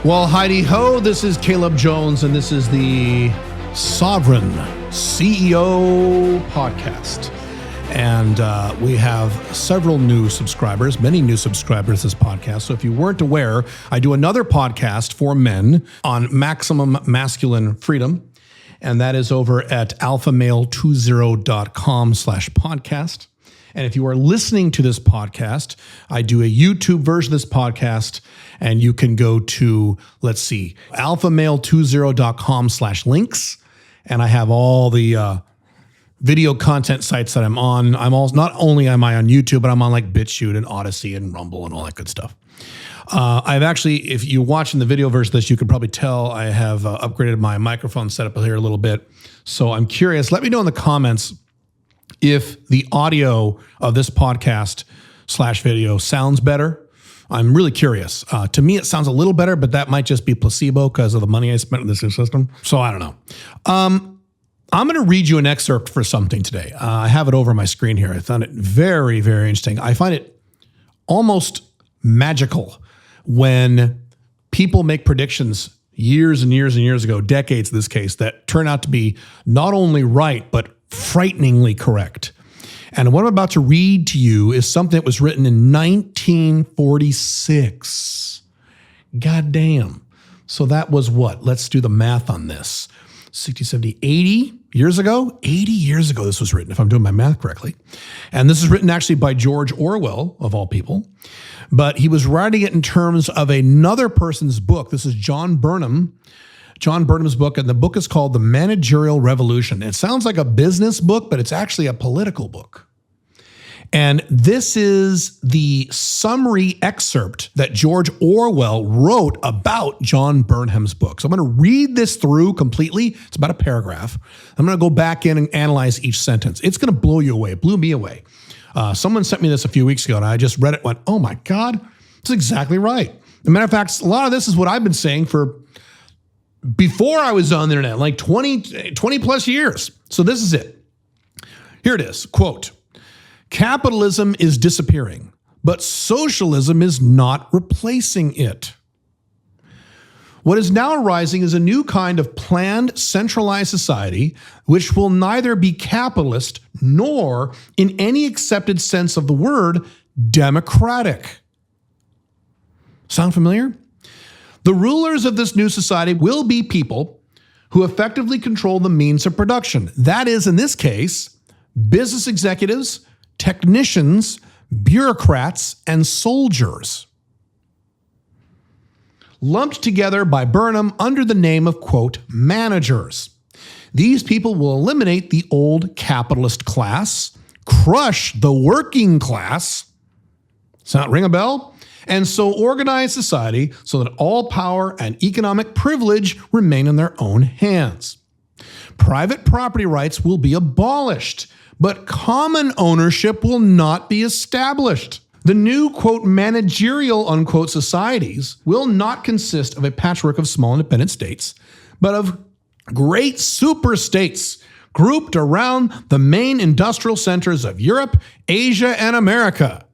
Well, Heidi ho, this is Caleb Jones, and this is the Sovereign CEO podcast. And we have several new subscribers, many new subscribers to this podcast. So if you weren't aware, I do another podcast for men on maximum masculine freedom. And that is over at alphamale20.com/podcast. And if you are listening to this podcast, I do a YouTube version of this podcast, and you can go to, let's see, alphamale20.com/links. And I have all the video content sites that I'm on. Not only am I on YouTube, but I'm on like BitChute and Odyssey and Rumble and all that good stuff. I've actually, if you're watching the video version of this, you can probably tell I have upgraded my microphone setup here a little bit. So I'm curious. Let me know in the comments if the audio of this podcast/video sounds better. I'm really curious. To me, it sounds a little better, but that might just be placebo because of the money I spent in this new system. So I don't know. I'm going to read you an excerpt for something today. I have it over my screen here. I found it very, very interesting. I find it almost magical when people make predictions years and years and years ago, decades in this case, that turn out to be not only right, but frighteningly correct. And what I'm about to read to you is something that was written in 1946. God damn. So that was what? Let's do the math on this. 60, 70, 80 years ago? 80 years ago this was written, if I'm doing my math correctly. And this is written actually by George Orwell, of all people. But he was writing it in terms of another person's book. This is John Burnham's book, and the book is called The Managerial Revolution. It sounds like a business book, but it's actually a political book. And this is the summary excerpt that George Orwell wrote about John Burnham's book. So I'm going to read this through completely. It's about a paragraph. I'm going to go back in and analyze each sentence. It's going to blow you away. It blew me away. Someone sent me this a few weeks ago, and I just read it and went, oh my God, it's exactly right. As a matter of fact, a lot of this is what I've been saying before I was on the internet, like 20 plus years. So this is it. Here it is, quote, "Capitalism is disappearing, but socialism is not replacing it. What is now arising is a new kind of planned, centralized society, which will neither be capitalist nor, in any accepted sense of the word, democratic." Sound familiar? "The rulers of this new society will be people who effectively control the means of production. That is, in this case, business executives, technicians, bureaucrats, and soldiers, lumped together by Burnham under the name of, quote, managers. These people will eliminate the old capitalist class, crush the working class," sound ring a bell? "And so organize society so that all power and economic privilege remain in their own hands. Private property rights will be abolished, but common ownership will not be established. The new, quote, managerial, unquote, societies will not consist of a patchwork of small independent states, but of great superstates grouped around the main industrial centers of Europe, Asia, and America.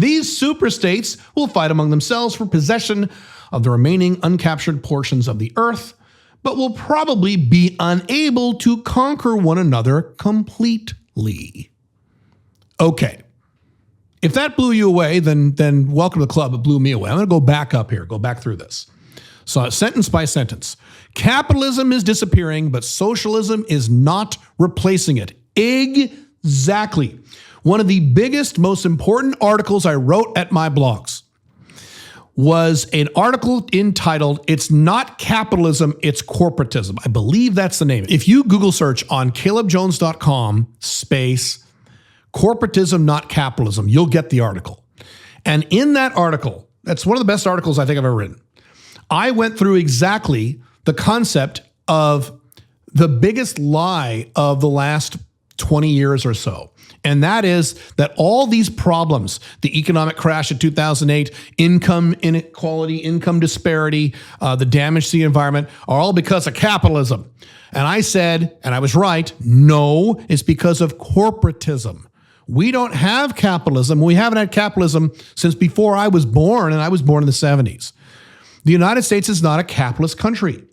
These superstates will fight among themselves for possession of the remaining uncaptured portions of the earth, but will probably be unable to conquer one another completely." Okay. If that blew you away, then welcome to the club. It blew me away. I'm going to go back up here, go back through this. So sentence by sentence. "Capitalism is disappearing, but socialism is not replacing it." Exactly. One of the biggest, most important articles I wrote at my blogs was an article entitled, "It's Not Capitalism, It's Corporatism." I believe that's the name. If you Google search on calebjones.com space corporatism, not capitalism, you'll get the article. And in that article, that's one of the best articles I think I've ever written, I went through exactly the concept of the biggest lie of the last 20 years or so. And that is that all these problems, the economic crash of 2008, income inequality, income disparity, the damage to the environment, are all because of capitalism. And I said, and I was right, no, it's because of corporatism. We don't have capitalism. We haven't had capitalism since before I was born, and I was born in the 70s. The United States is not a capitalist country.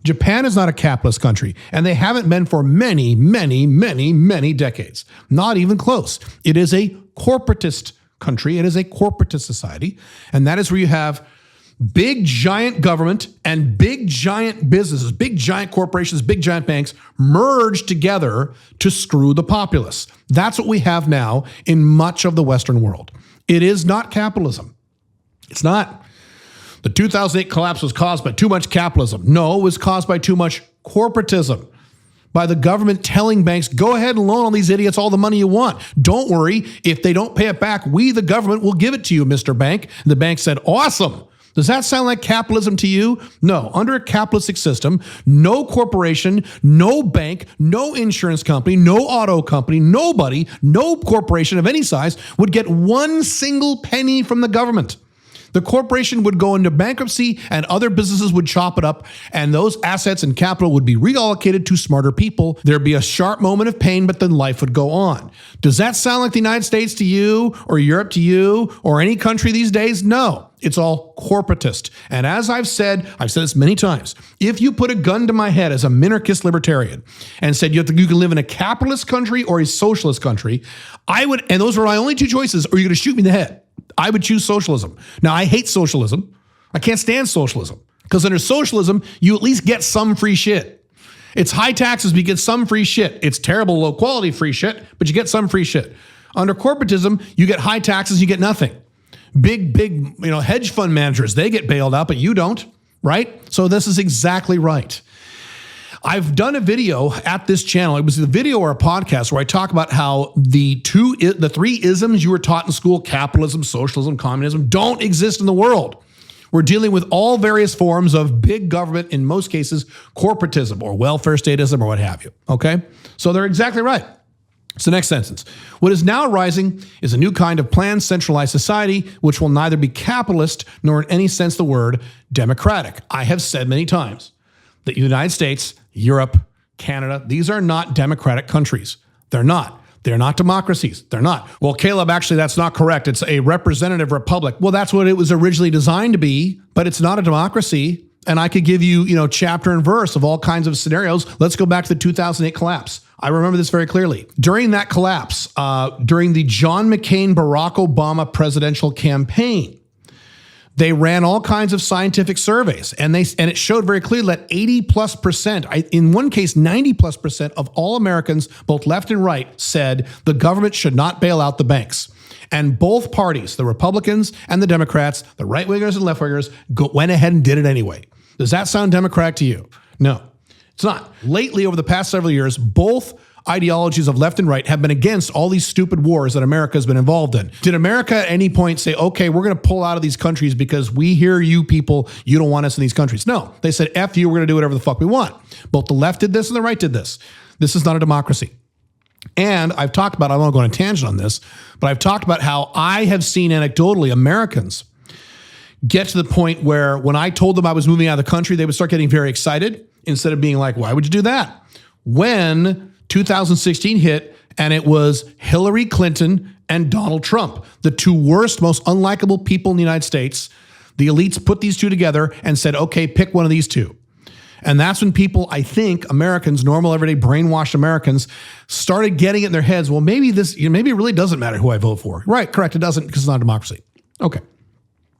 Japan is not a capitalist country, and they haven't been for many, many, many, many decades. Not even close. It is a corporatist country. It is a corporatist society, and that is where you have big, giant government and big, giant businesses, big, giant corporations, big, giant banks merged together to screw the populace. That's what we have now in much of the Western world. It is not capitalism. It's not. The 2008 collapse was caused by too much capitalism. No, it was caused by too much corporatism, by the government telling banks, go ahead and loan all these idiots all the money you want. Don't worry. If they don't pay it back, we, the government, will give it to you, Mr. Bank. And the bank said, awesome. Does that sound like capitalism to you? No. Under a capitalistic system, no corporation, no bank, no insurance company, no auto company, nobody, no corporation of any size would get one single penny from the government. The corporation would go into bankruptcy and other businesses would chop it up, and those assets and capital would be reallocated to smarter people. There'd be a sharp moment of pain, but then life would go on. Does that sound like the United States to you or Europe to you or any country these days? No. It's all corporatist. And as I've said this many times, if you put a gun to my head as a minarchist libertarian and said you can live in a capitalist country or a socialist country, I would, and those are my only two choices, or you're going to shoot me in the head. I would choose socialism. Now, I hate socialism. I can't stand socialism because under socialism, you at least get some free shit. It's high taxes, but you get some free shit. It's terrible, low quality free shit, but you get some free shit. Under corporatism, you get high taxes, you get nothing. Big, hedge fund managers, they get bailed out, but you don't, right? So this is exactly right. I've done a video at this channel. It was a video or a podcast where I talk about how the three isms you were taught in school, capitalism, socialism, communism, don't exist in the world. We're dealing with all various forms of big government, in most cases, corporatism or welfare statism or what have you, okay? So they're exactly right. It's the next sentence. What is now arising is a new kind of planned centralized society, which will neither be capitalist nor in any sense the word democratic. I have said many times that the United States, Europe, Canada, these are not democratic countries. They're not. They're not democracies. They're not. Well, Caleb, actually, that's not correct. It's a representative republic. Well, that's what it was originally designed to be, but it's not a democracy. And I could give you, chapter and verse of all kinds of scenarios. Let's go back to the 2008 collapse. I remember this very clearly. During that collapse, during the John McCain, Barack Obama presidential campaign, they ran all kinds of scientific surveys, and it showed very clearly that 80+%, in one case 90+% of all Americans, both left and right, said the government should not bail out the banks. And both parties, the Republicans and the Democrats, the right-wingers and left-wingers, went ahead and did it anyway. Does that sound democratic to you? No, it's not. Lately, over the past several years, both ideologies of left and right have been against all these stupid wars that America has been involved in. Did America at any point say, okay, we're going to pull out of these countries because we hear you people, you don't want us in these countries? No, they said, F you, we're going to do whatever the fuck we want. Both the left did this and the right did this. This is not a democracy. And I've talked about, I don't want to go on a tangent on this, but I've talked about how I have seen anecdotally Americans get to the point where when I told them I was moving out of the country, they would start getting very excited instead of being like, why would you do that? When 2016 hit and it was Hillary Clinton and Donald Trump, the two worst, most unlikable people in the United States. The elites put these two together and said, okay, pick one of these two. And that's when people, I think, Americans, normal, everyday, brainwashed Americans, started getting it in their heads, well, maybe maybe it really doesn't matter who I vote for. Right, correct, it doesn't because it's not a democracy. Okay,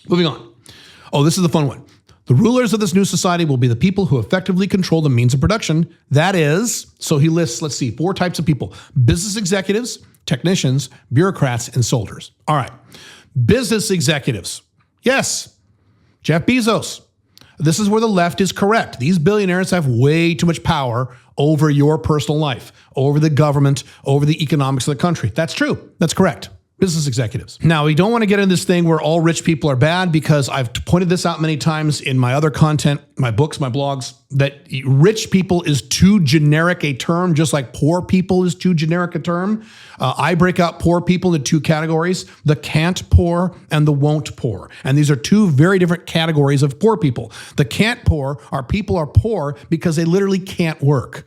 moving on. Oh, this is the fun one. The rulers of this new society will be the people who effectively control the means of production. That is, so he lists, let's see, 4 types of people: business executives, technicians, bureaucrats, and soldiers. All right, business executives. Yes, Jeff Bezos. This is where the left is correct. These billionaires have way too much power over your personal life, over the government, over the economics of the country. That's true. That's correct. Business executives. Now, we don't want to get into this thing where all rich people are bad, because I've pointed this out many times in my other content, my books, my blogs, that rich people is too generic a term, just like poor people is too generic a term. I break out poor people into 2 categories: the can't poor and the won't poor. And these are 2 very different categories of poor people. The can't poor are people are poor because they literally can't work.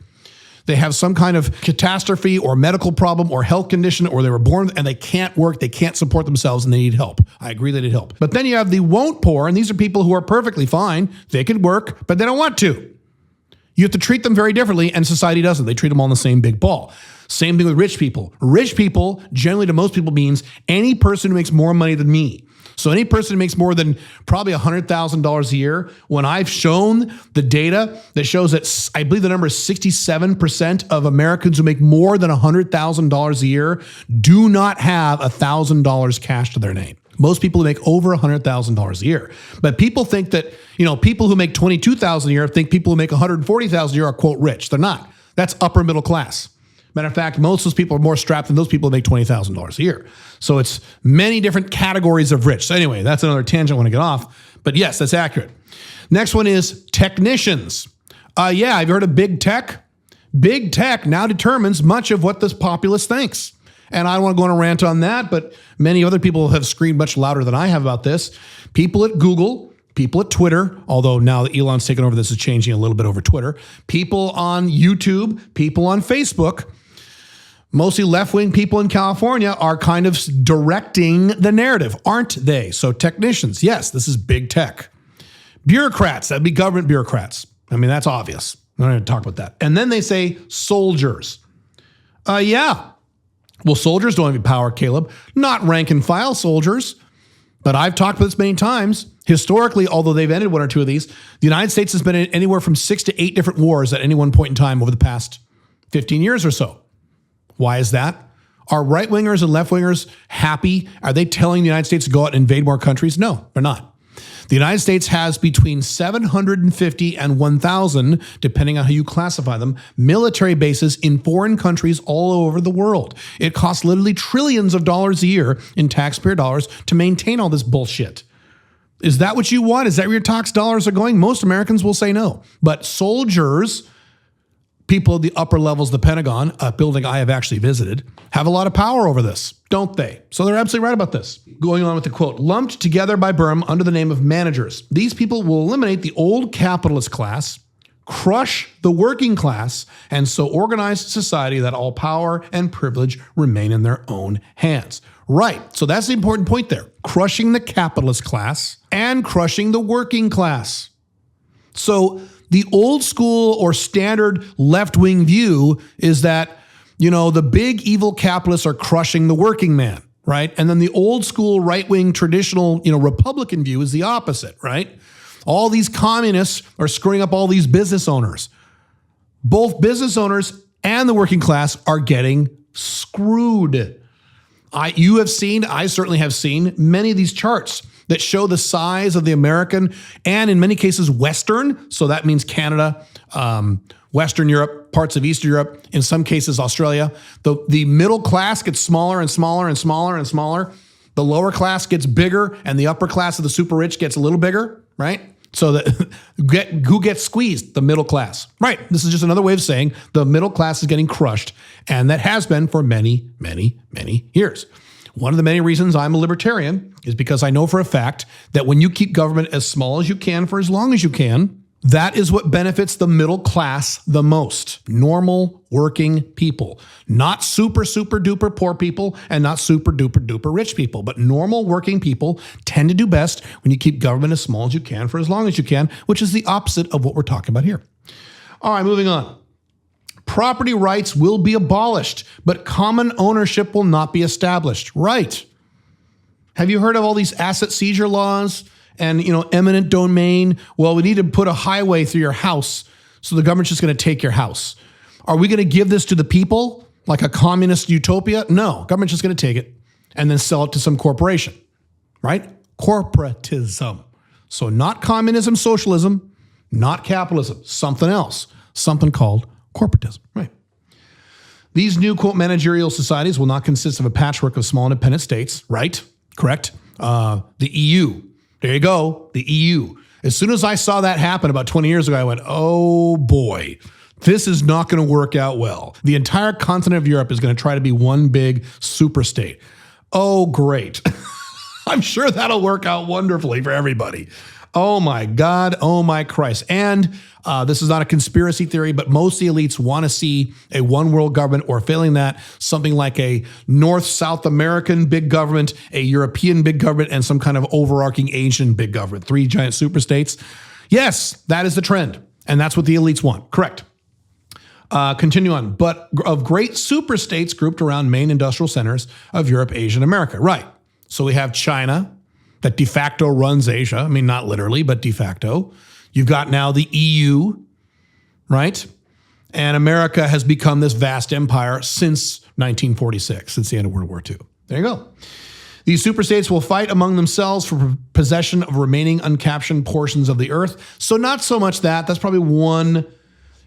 They have some kind of catastrophe or medical problem or health condition, or they were born and they can't work, they can't support themselves, and they need help. I agree they need help. But then you have the won't poor, and these are people who are perfectly fine. They could work, but they don't want to. You have to treat them very differently, and society doesn't. They treat them all in the same big ball. Same thing with rich people. Rich people, generally to most people, means any person who makes more money than me. So any person who makes more than probably $100,000 a year, when I've shown the data that shows that I believe the number is 67% of Americans who make more than $100,000 a year do not have $1,000 cash to their name. Most people make over $100,000 a year. But people think that, people who make $22,000 a year think people who make $140,000 a year are, quote, rich. They're not. That's upper middle class. Matter of fact, most of those people are more strapped than those people who make $20,000 a year. So it's many different categories of rich. So anyway, that's another tangent I want to get off. But yes, that's accurate. Next one is technicians. Have you heard of big tech? Big tech now determines much of what this populace thinks. And I don't want to go on a rant on that, but many other people have screamed much louder than I have about this. People at Google, people at Twitter, although now that Elon's taken over, this is changing a little bit over Twitter. People on YouTube, people on Facebook, mostly left-wing people in California are kind of directing the narrative, aren't they? So technicians, yes, this is big tech. Bureaucrats, that'd be government bureaucrats. I mean, that's obvious. I'm not going to talk about that. And then they say soldiers. Well, soldiers don't have any power, Caleb. Not rank and file soldiers. But I've talked about this many times. Historically, although they've ended one or two of these, the United States has been in anywhere from 6 to 8 different wars at any one point in time over the past 15 years or so. Why is that? Are right-wingers and left-wingers happy? Are they telling the United States to go out and invade more countries? No, they're not. The United States has between 750 and 1,000, depending on how you classify them, military bases in foreign countries all over the world. It costs literally trillions of dollars a year in taxpayer dollars to maintain all this bullshit. Is that what you want? Is that where your tax dollars are going? Most Americans will say no. But soldiers, people at the upper levels of the Pentagon, a building I have actually visited, have a lot of power over this, don't they? So they're absolutely right about this. Going on with the quote, lumped together by Burm under the name of managers. These people will eliminate the old capitalist class, crush the working class, and so organize society that all power and privilege remain in their own hands. Right, so that's the important point there. Crushing the capitalist class and crushing the working class. So the old school or standard left-wing view is that, the big evil capitalists are crushing the working man, right? And then the old school right-wing traditional, Republican view is the opposite, right? All these communists are screwing up all these business owners. Both business owners and the working class are getting screwed. I certainly have seen many of these charts that show the size of the American and in many cases Western, so that means Canada, Western Europe, parts of Eastern Europe, in some cases Australia. The middle class gets smaller and smaller and smaller and smaller. The lower class gets bigger and the upper class of the super rich gets a little bigger, right? So that who gets squeezed? The middle class. Right. This is just another way of saying the middle class is getting crushed, and that has been for many, many, many years. One of the many reasons I'm a libertarian is because I know for a fact that when you keep government as small as you can for as long as you can, that is what benefits the middle class the most. Normal working people. Not super, super duper poor people and not super duper duper rich people, but normal working people tend to do best when you keep government as small as you can for as long as you can, which is the opposite of what we're talking about here. All right, moving on. Property rights will be abolished, but common ownership will not be established. Right. Have you heard of all these asset seizure laws and, eminent domain? Well, we need to put a highway through your house, so the government's just going to take your house. Are we going to give this to the people like a communist utopia? No, government's just going to take it and then sell it to some corporation, right? Corporatism. So not communism, socialism, not capitalism, something else, something called corporatism, right? These new, quote, managerial societies will not consist of a patchwork of small independent states, right? Correct. The EU. There you go. The EU. As soon as I saw that happen about 20 years ago, I went, oh boy, this is not going to work out well. The entire continent of Europe is going to try to be one big super state. Oh, great. I'm sure that'll work out wonderfully for everybody. Oh my God. Oh my Christ. And this is not a conspiracy theory, but most of the elites want to see a one world government, or failing that, something like a North-South American big government, a European big government, and some kind of overarching Asian big government. 3 giant superstates. Yes, that is the trend. And that's what the elites want. Correct. Continue on. But of great superstates grouped around main industrial centers of Europe, Asia, and America. Right. So we have China, that de facto runs Asia. I mean, not literally, but de facto. You've got now the EU, right? And America has become this vast empire since 1946, since the end of World War II. There you go. These superstates will fight among themselves for possession of remaining uncaptured portions of the earth. So not so much that. That's probably one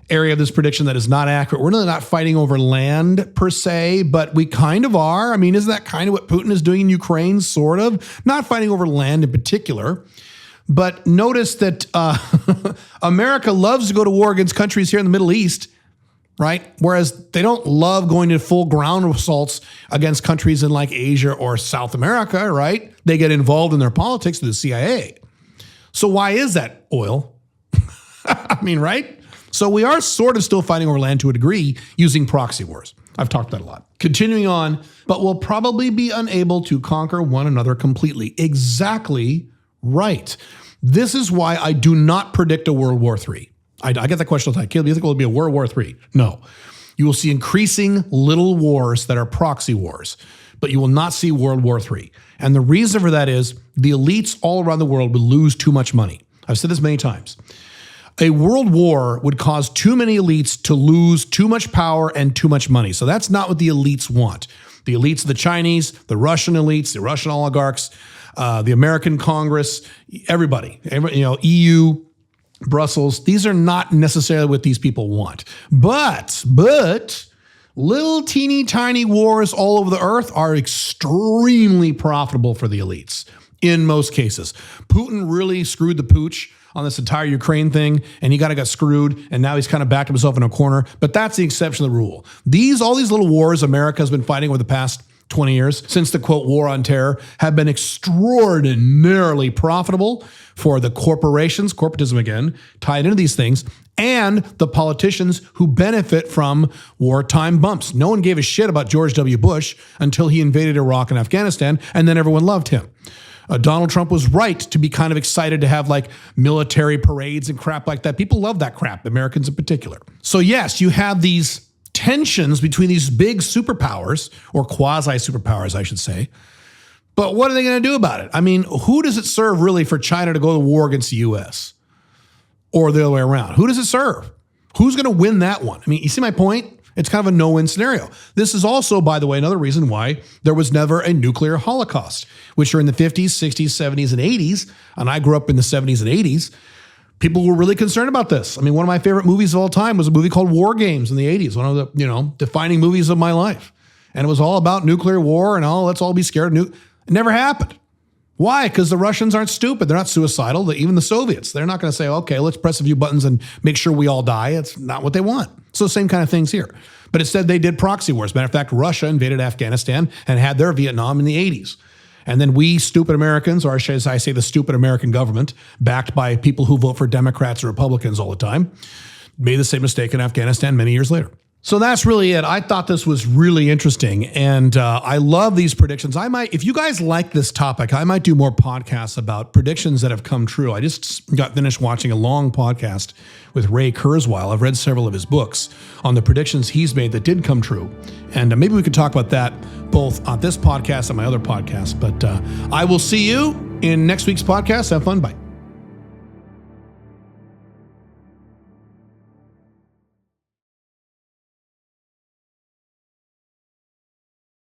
area of this prediction that is not accurate. We're really not fighting over land per se, but we kind of are. I mean, isn't that kind of what Putin is doing in Ukraine? Sort of. Not fighting over land in particular. But notice that America loves to go to war against countries here in the Middle East, right? Whereas they don't love going to full ground assaults against countries in like Asia or South America, right? They get involved in their politics through the CIA. So why is that, oil? I mean, right? So we are sort of still fighting over land to a degree using proxy wars. I've talked about a lot. Continuing on, but we'll probably be unable to conquer one another completely. Exactly right. This is why I do not predict a World War III. I get that question all the time. Caleb, do you think it will be a World War III? No. You will see increasing little wars that are proxy wars, but you will not see World War III. And the reason for that is the elites all around the world would lose too much money. I've said this many times. A world war would cause too many elites to lose too much power and too much money. So that's not what the elites want. The elites, the Chinese, the Russian elites, the Russian oligarchs, the American Congress, everybody, EU, Brussels, these are not necessarily what these people want. But little teeny tiny wars all over the earth are extremely profitable for the elites in most cases. Putin really screwed the pooch on this entire Ukraine thing, and he got screwed, and now he's kind of backed himself in a corner. But that's the exception to the rule. All these little wars America has been fighting over the past 20 years, since the, quote, war on terror, have been extraordinarily profitable for the corporations, corporatism again, tied into these things, and the politicians who benefit from wartime bumps. No one gave a shit about George W. Bush until he invaded Iraq and Afghanistan, and then everyone loved him. Donald Trump was right to be kind of excited to have like military parades and crap like that. People love that crap, Americans in particular. So yes, you have these tensions between these big superpowers, or quasi-superpowers, I should say. But what are they going to do about it? I mean, who does it serve really for China to go to war against the U.S.? Or the other way around? Who does it serve? Who's going to win that one? I mean, you see my point? It's kind of a no-win scenario. This is also, by the way, another reason why there was never a nuclear holocaust, which are in the 50s, 60s, 70s, and 80s. And I grew up in the 70s and 80s. People were really concerned about this. I mean, one of my favorite movies of all time was a movie called War Games in the 80s, one of the, defining movies of my life. And it was all about nuclear war and let's all be scared. It never happened. Why? Because the Russians aren't stupid. They're not suicidal. Even the Soviets, they're not going to say, okay, let's press a few buttons and make sure we all die. It's not what they want. So same kind of things here. But instead they did proxy wars. Matter of fact, Russia invaded Afghanistan and had their Vietnam in the 80s. And then we stupid Americans, or should I say the stupid American government, backed by people who vote for Democrats or Republicans all the time, made the same mistake in Afghanistan many years later. So that's really it. I thought this was really interesting, and I love these predictions. If you guys like this topic, I might do more podcasts about predictions that have come true. I just got finished watching a long podcast with Ray Kurzweil. I've read several of his books on the predictions he's made that did come true, and maybe we could talk about that both on this podcast and my other podcast. But I will see you in next week's podcast. Have fun. Bye.